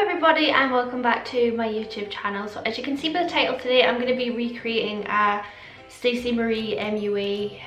everybody and welcome back to my YouTube channel. So as you can see by the title, today I'm going to be recreating a Staceymariemua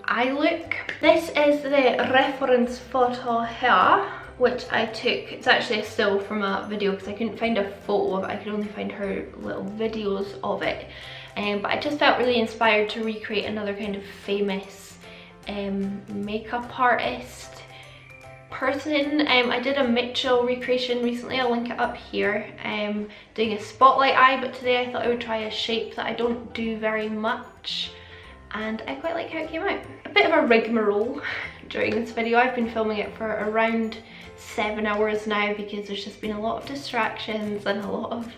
eye look. This is the reference photo here, which I took. It's actually a still from a video because I couldn't find a photo of it. I could only find her little videos of it. But I just felt really inspired to recreate another kind of famous makeup artist person. I did a Mitchell recreation recently. I'll link it up here, doing a spotlight eye, but today I thought I would try a shape that I don't do very much and I quite like how it came out. A bit of a rigmarole during this video. I've been filming it for around 7 hours now because there's just been a lot of distractions and a lot of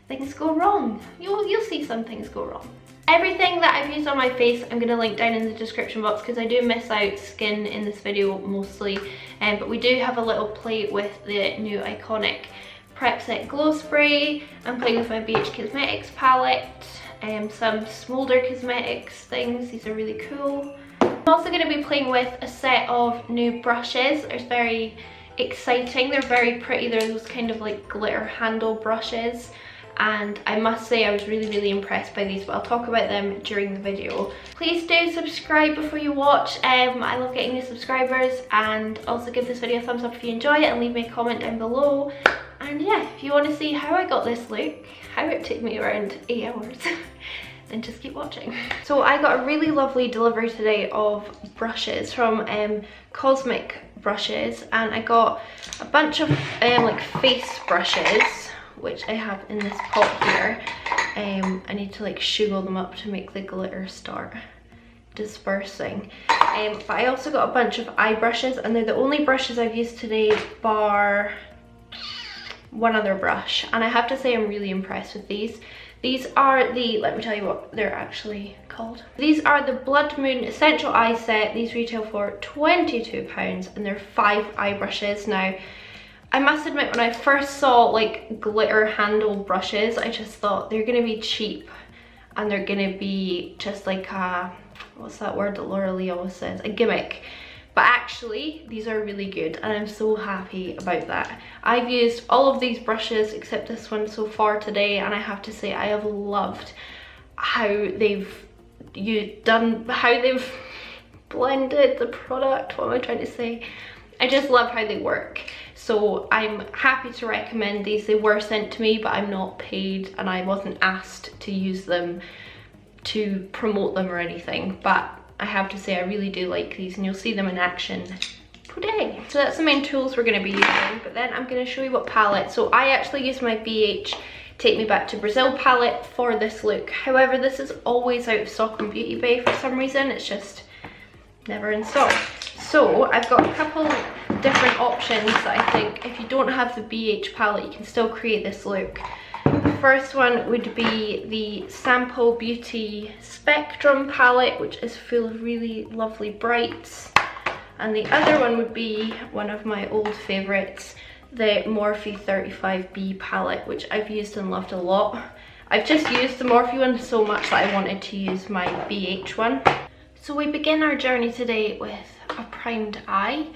things go wrong. You'll see some things go wrong. Everything that I've used on my face I'm going to link down in the description box because I do miss out skin in this video mostly, but we do have a little plate with the new iconic Prep Set Glow Spray. I'm playing with my BH Cosmetics palette, some Smolder Cosmetics things. These are really cool. I'm also going to be playing with a set of new brushes. They're very exciting, they're very pretty. They're those kind of like glitter handle brushes. And I must say I was really impressed by these, but I'll talk about them during the video. Please do subscribe before you watch. I love getting new subscribers, and also give this video a thumbs up if you enjoy it and leave me a comment down below. And yeah, if you want to see how I got this look, how it took me around 8 hours, then just keep watching. So I got a really lovely delivery today of brushes from Cosmic Brushes, and I got a bunch of like face brushes, which I have in this pot here. I need to like sugar them up to make the glitter start dispersing. But I also got a bunch of eye brushes, and they're the only brushes I've used today bar one other brush, and I have to say I'm really impressed with these. These are the, let me tell you what they're actually called. These are the Blood Moon Essential Eye Set. These retail for £22 and they're 5 eye brushes. Now, I must admit, when I first saw like glitter handle brushes, I just thought they're gonna be cheap and they're gonna be just like a, what's that word that Laura Lee always says, a gimmick. But actually, these are really good and I'm so happy about that. I've used all of these brushes except this one so far today, and I have to say I have loved how they've blended the product. What am I trying to say? I just love how they work. So I'm happy to recommend these. They were sent to me, but I'm not paid and I wasn't asked to use them to promote them or anything. But I have to say I really do like these, and you'll see them in action today. So that's the main tools we're going to be using, but then I'm going to show you what palette. So I actually used my BH Take Me Back to Brazil palette for this look. However, this is always out of stock on Beauty Bay for some reason. It's just never in stock. So I've got a couple different options that I think if you don't have the BH palette, you can still create this look. The first one would be the Sample Beauty Spectrum palette, which is full of really lovely brights. And the other one would be one of my old favourites, the Morphe 35B palette, which I've used and loved a lot. I've just used the Morphe one so much that I wanted to use my BH one. So we begin our journey today with a primed eye.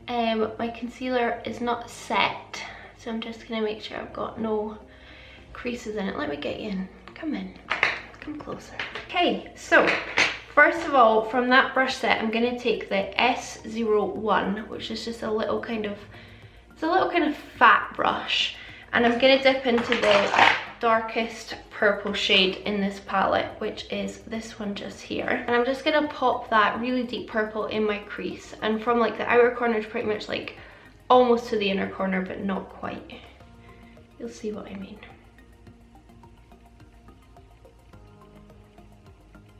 My concealer is not set, so I'm just going to make sure I've got no creases in it. Let me get you in. Come in. Come closer. Okay, so first of all, from that brush set, I'm going to take the S01, which is just a little kind of, it's a little kind of fat brush, and I'm going to dip into the darkest purple shade in this palette, which is this one just here, and I'm just going to pop that really deep purple in my crease, and from like the outer corner to pretty much like almost to the inner corner, but not quite. You'll see what I mean.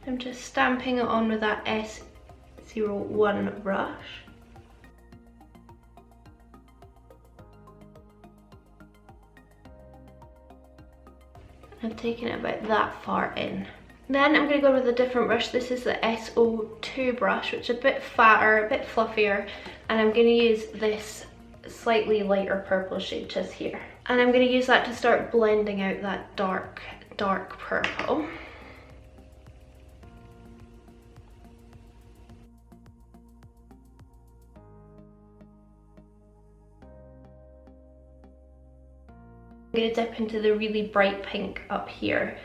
I'm just stamping it on with that S01 brush. I've taken it about that far in. Then I'm going to go with a different brush. This is the S02 brush, which is a bit fatter, a bit fluffier, and I'm going to use this slightly lighter purple shade just here. And I'm going to use that to start blending out that dark purple. I'm going to dip into the really bright pink up here.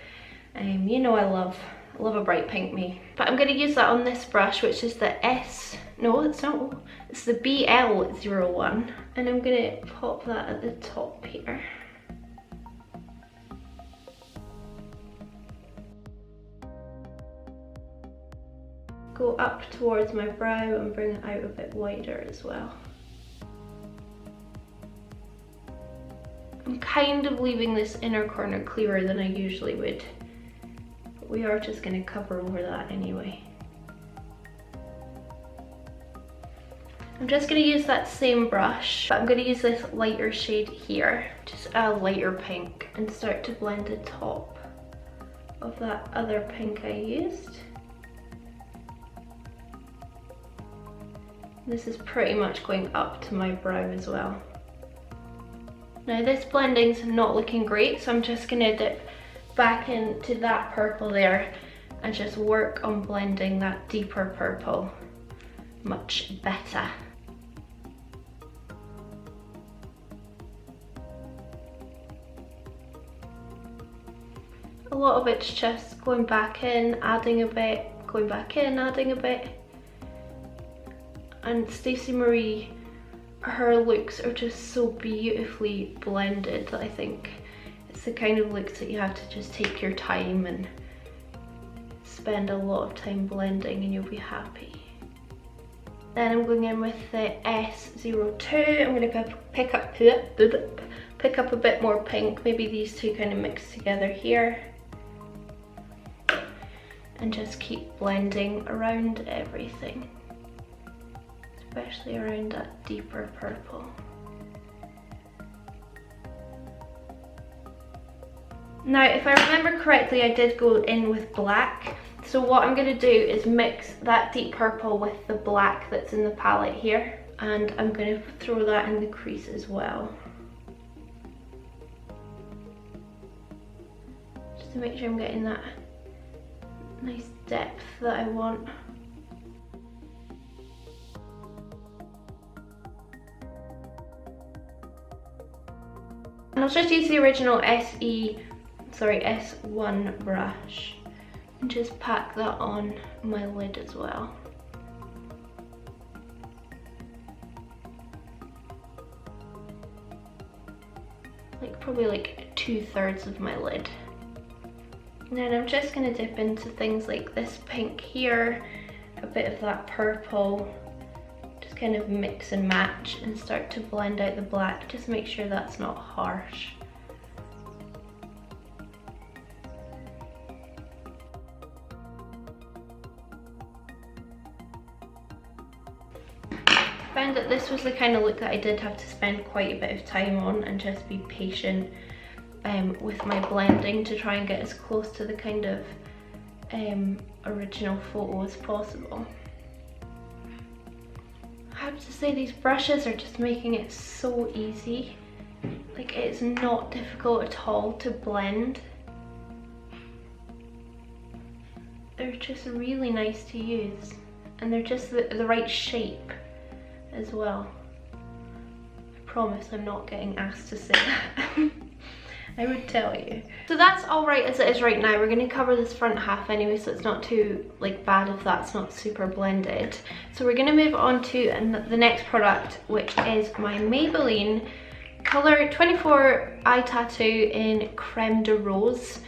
You know I love a bright pink, me. But I'm going to use that on this brush, which is the it's the BL01. And I'm going to pop that at the top here. Go up towards my brow and bring it out a bit wider as well. I'm kind of leaving this inner corner clearer than I usually would. But we are just going to cover over that anyway. I'm just going to use that same brush, but I'm going to use this lighter shade here, just a lighter pink, and start to blend the top of that other pink I used. This is pretty much going up to my brow as well. Now this blending's not looking great, so I'm just going to dip back into that purple there and just work on blending that deeper purple much better. A lot of it's just going back in, adding a bit, going back in, adding a bit. And Stacey Marie, her looks are just so beautifully blended that I think it's the kind of looks that you have to just take your time and spend a lot of time blending and you'll be happy. Then I'm going in with the S02. I'm going to pick up a bit more pink, maybe these two kind of mixed together here. And just keep blending around everything. Especially around that deeper purple. Now, if I remember correctly, I did go in with black. So what I'm going to do is mix that deep purple with the black that's in the palette here. And I'm going to throw that in the crease as well. Just to make sure I'm getting that nice depth that I want. And I'll just use the original S1 brush and just pack that on my lid as well. Probably like 2/3 of my lid. And then I'm just going to dip into things like this pink here, a bit of that purple, just kind of mix and match and start to blend out the black, just make sure that's not harsh. I found that this was the kind of look that I did have to spend quite a bit of time on and just be patient with my blending to try and get as close to the kind of original photo as possible. I have to say these brushes are just making it so easy. Like, it's not difficult at all to blend. They're just really nice to use and they're just the right shape as well. I promise I'm not getting asked to say that. I would tell you. So that's all right as it is right now. We're going to cover this front half anyway, so it's not too bad if that's not super blended. So we're going to move on to the next product, which is my Maybelline Color 24 Eye Tattoo in Creme de Rose.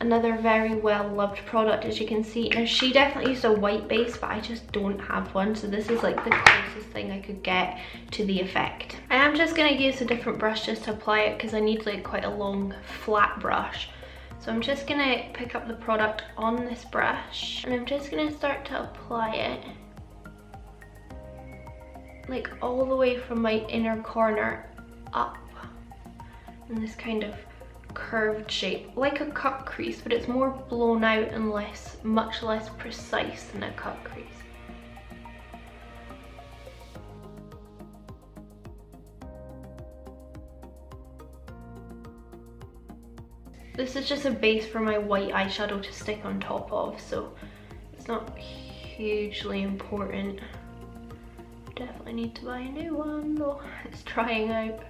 Another very well loved product, as you can see. Now, she definitely used a white base, but I just don't have one, so this is like the closest thing I could get to the effect. I am just going to use a different brush just to apply it because I need like quite a long flat brush. So I'm just going to pick up the product on this brush and I'm just going to start to apply it like all the way from my inner corner up in this kind of curved shape, like a cut crease, but it's more blown out and much less precise than a cut crease. This is just a base for my white eyeshadow to stick on top of, so it's not hugely important. Definitely need to buy a new one though, it's drying out.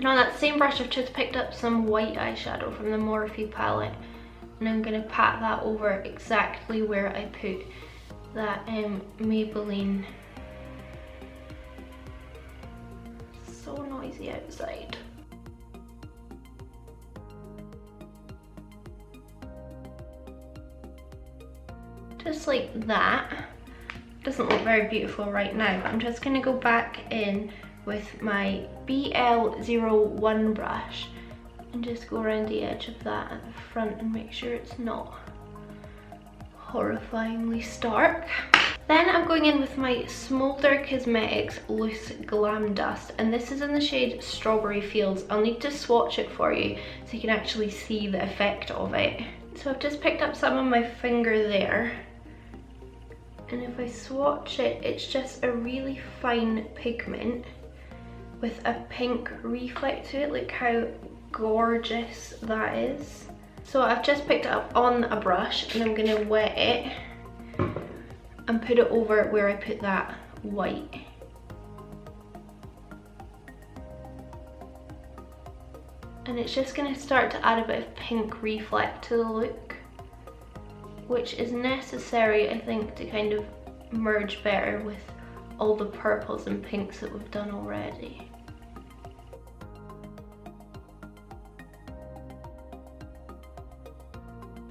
And on that same brush, I've just picked up some white eyeshadow from the Morphe palette, and I'm going to pat that over exactly where I put that Maybelline. So noisy outside. Just like that. Doesn't look very beautiful right now, but I'm just going to go back in with my BL01 brush and just go around the edge of that at the front and make sure it's not horrifyingly stark. Then I'm going in with my Smolder Cosmetics Loose Glam Dust, and this is in the shade Strawberry Fields. I'll need to swatch it for you so you can actually see the effect of it. So I've just picked up some on my finger there, and if I swatch it, it's just a really fine pigment with a pink reflect to it. Look how gorgeous that is. So I've just picked it up on a brush and I'm going to wet it and put it over where I put that white. And it's just going to start to add a bit of pink reflect to the look, which is necessary, I think, to kind of merge better with all the purples and pinks that we've done already.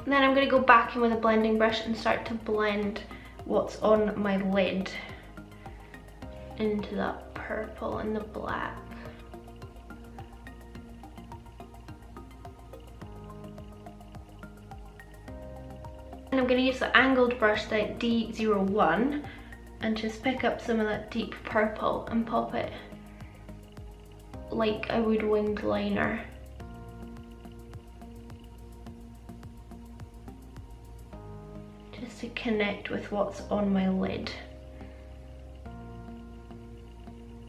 And then I'm going to go back in with a blending brush and start to blend what's on my lid into that purple and the black. And I'm going to use the angled brush, the D01, and just pick up some of that deep purple and pop it like I would winged liner. Just to connect with what's on my lid.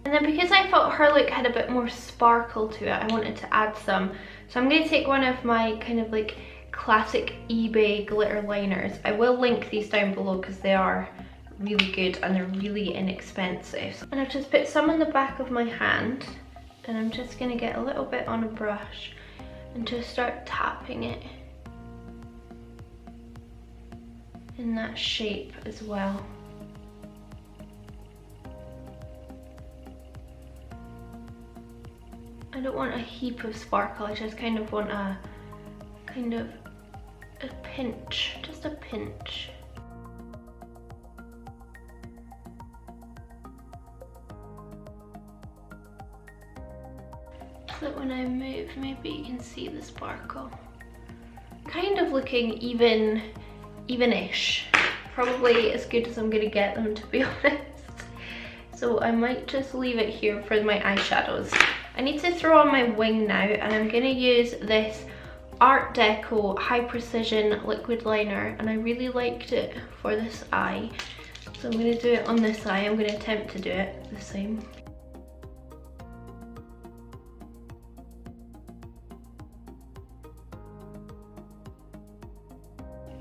And then because I thought her look had a bit more sparkle to it, I wanted to add some. So I'm going to take one of my kind of like classic eBay glitter liners. I will link these down below because they are really good and they're really inexpensive. And I've just put some on the back of my hand, and I'm just going to get a little bit on a brush and just start tapping it in that shape as well. I don't want a heap of sparkle, I just kind of want a pinch, just a pinch. So that when I move, maybe you can see the sparkle. Kind of looking even-ish. Probably as good as I'm gonna get them, to be honest. So I might just leave it here for my eyeshadows. I need to throw on my wing now, and I'm gonna use this Art Deco High Precision liquid liner, and I really liked it for this eye. So I'm gonna do it on this eye. I'm gonna attempt to do it the same.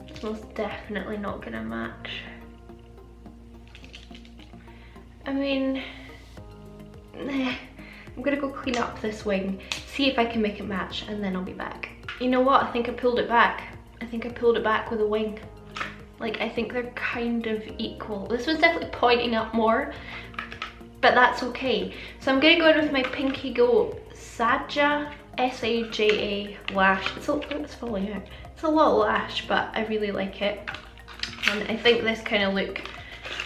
It's most definitely not gonna match. I mean, I'm gonna go clean up this wing, see if I can make it match, and then I'll be back. You know what? I think I pulled it back. I think I pulled it back with a wing. Like, I think they're kind of equal. This was definitely pointing up more, but that's okay. So I'm gonna go in with my Pinkygoat Saja, S-A-J-A lash. It's falling out. It's a little lash, but I really like it. And I think this kind of look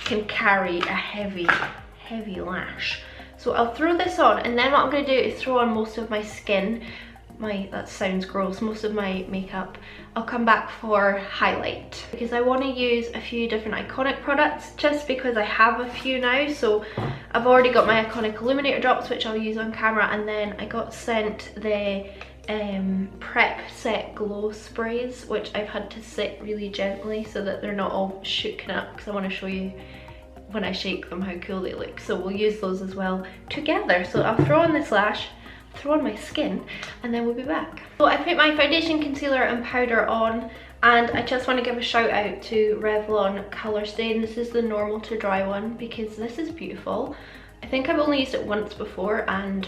can carry a heavy lash. So I'll throw this on, and then what I'm gonna do is throw on most of my skin. That sounds gross, most of my makeup. I'll come back for highlight because I want to use a few different iconic products just because I have a few now. So I've already got my iconic illuminator drops, which I'll use on camera, and then I got sent the Prep Set Glow sprays, which I've had to sit really gently so that they're not all shooken up, because I want to show you when I shake them how cool they look. So we'll use those as well together. So I'll throw on this lash, throw on my skin, and then we'll be back. So I put my foundation, concealer and powder on, and I just want to give a shout out to Revlon Colorstay, and this is the normal to dry one because this is beautiful. I think I've only used it once before and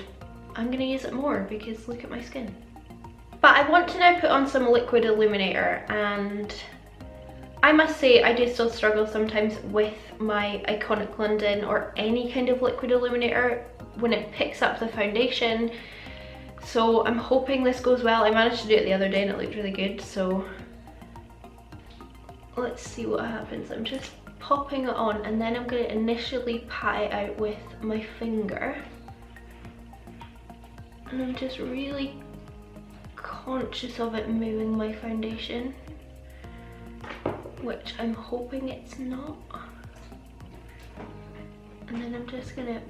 I'm gonna use it more because look at my skin. But I want to now put on some liquid illuminator, and I must say I do still struggle sometimes with my Iconic London or any kind of liquid illuminator when it picks up the foundation. So I'm hoping this goes well. I managed to do it the other day and it looked really good, so let's see what happens. I'm just popping it on, and then I'm going to initially pat it out with my finger. And I'm just really conscious of it moving my foundation, which I'm hoping it's not. And then I'm just going to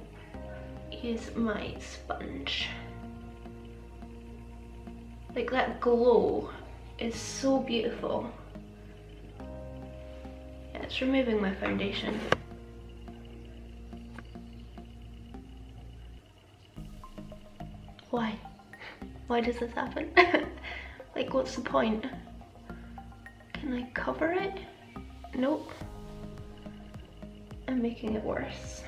use my sponge. Like, that glow is so beautiful. Yeah, it's removing my foundation. Why? Why does this happen? Like, what's the point? Can I cover it? Nope. I'm making it worse.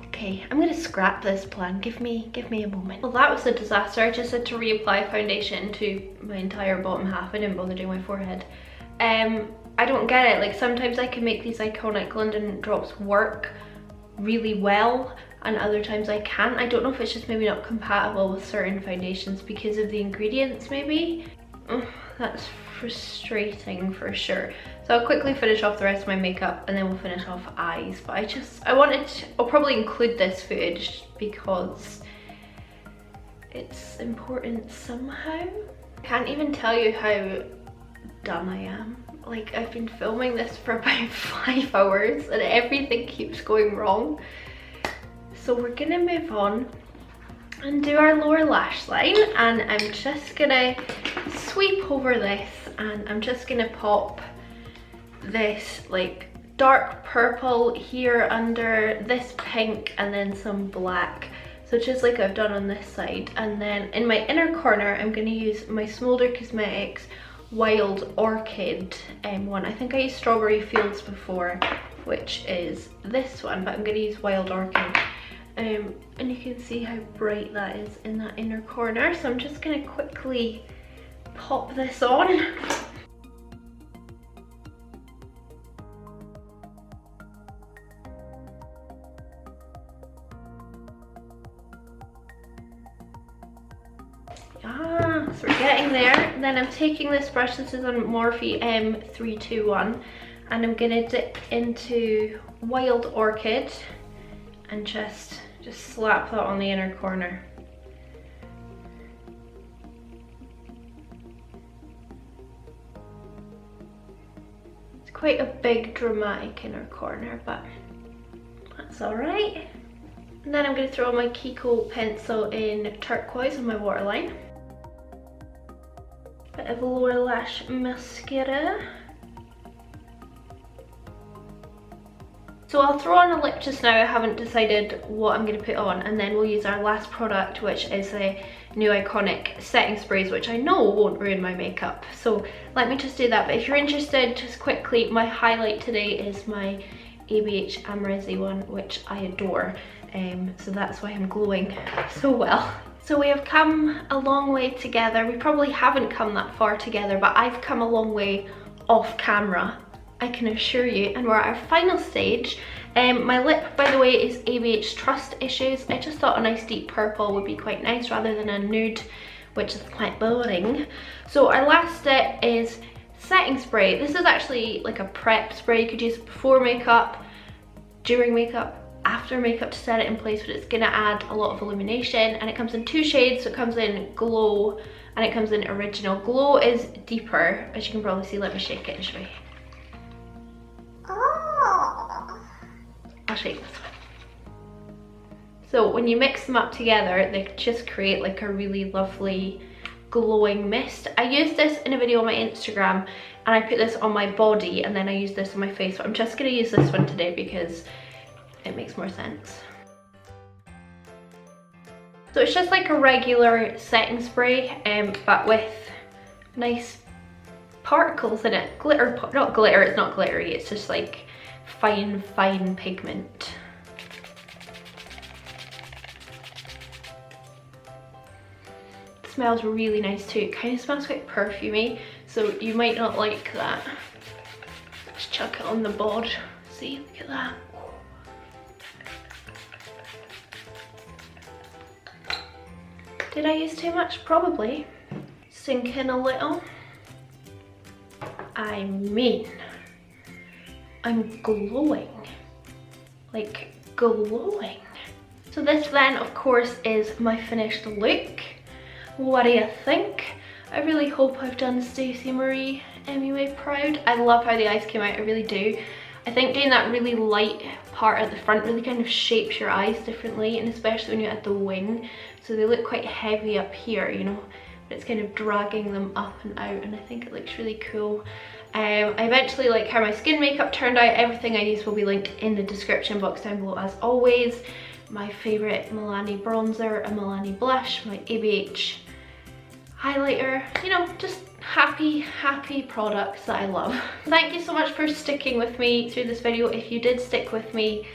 Okay, I'm gonna scrap this plan. Give me a moment. Well, that was a disaster. I just had to reapply foundation to my entire bottom half. I didn't bother doing my forehead. I don't get it. Like, sometimes I can make these Iconic London drops work really well, and other times I can't. I don't know if it's just maybe not compatible with certain foundations because of the ingredients, maybe. That's frustrating for sure. So I'll quickly finish off the rest of my makeup and then we'll finish off eyes. But I'll probably include this footage because it's important somehow. I can't even tell you how done I am. Like, I've been filming this for about 5 hours and everything keeps going wrong. So we're gonna move on and do our lower lash line, and I'm just gonna sweep over this, and I'm just gonna pop this like dark purple here under, this pink, and then some black. So just like I've done on this side. And then in my inner corner, I'm gonna use my Smolder Cosmetics Wild Orchid one. I think I used Strawberry Fields before, which is this one, but I'm gonna use Wild Orchid. And you can see how bright that is in that inner corner. So I'm just gonna quickly pop this on. So we're getting there. And then I'm taking this brush, this is on Morphe M321, and I'm gonna dip into Wild Orchid and just slap that on the inner corner. It's quite a big dramatic inner corner, but that's all right. And then I'm going to throw my Kiko pencil in turquoise on my waterline. Bit of lower lash mascara. So I'll throw on a lip just now. I haven't decided what I'm going to put on, and then we'll use our last product, which is the new Iconic setting sprays, which I know won't ruin my makeup. So let me just do that. But if you're interested, just quickly, my highlight today is my ABH Amrezy one, which I adore. So that's why I'm glowing so well. So we have come a long way together. We probably haven't come that far together, but I've come a long way off camera, I can assure you, and we're at our final stage. My lip, by the way, is ABH Trust Issues. I just thought a nice deep purple would be quite nice rather than a nude, which is quite boring. So our last step is setting spray. This is actually like a prep spray. You could use it before makeup, during makeup, after makeup to set it in place, but it's gonna add a lot of illumination, and it comes in 2 shades. So it comes in Glow and it comes in Original. Glow is deeper, as you can probably see. Let me shake it and show you. I'll shake this one. So when you mix them up together, they just create like a really lovely glowing mist. I used this in a video on my Instagram, and I put this on my body, and then I used this on my face, but I'm just gonna use this one today because it makes more sense. So it's just like a regular setting spray, but with nice particles in it. Glitter, not glitter, it's not glittery, it's just like fine pigment. smells really nice too. It kind of smells quite perfumey, so you might not like that. Just chuck it on the bod. See, look at that. Did I use too much? Probably. Sink in a little. I mean, I'm glowing. Like, glowing. So this then, of course, is my finished look. What do you think? I really hope I've done Staceymariemua proud. I love how the eyes came out, I really do. I think doing that really light part at the front really kind of shapes your eyes differently, and especially when you're at the wing. So they look quite heavy up here, you know, but it's kind of dragging them up and out, and I think it looks really cool. I eventually like how my skin makeup turned out. Everything I use will be linked in the description box down below as always. My favourite Milani bronzer, a Milani blush, my ABH highlighter, you know, just happy products that I love. Thank you so much for sticking with me through this video, if you did stick with me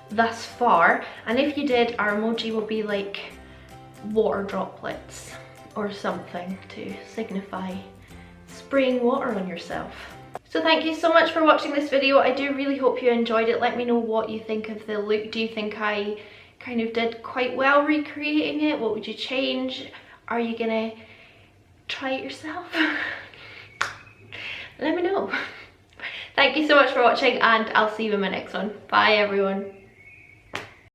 thus far, and if you did, our emoji will be like water droplets or something to signify spraying water on yourself. So thank you so much for watching this video. I do really hope you enjoyed it. Let me know what you think of the look. Do you think I kind of did quite well recreating it? What would you change? Are you gonna try it yourself? Let me know. Thank you so much for watching, and I'll see you in my next one. Bye everyone.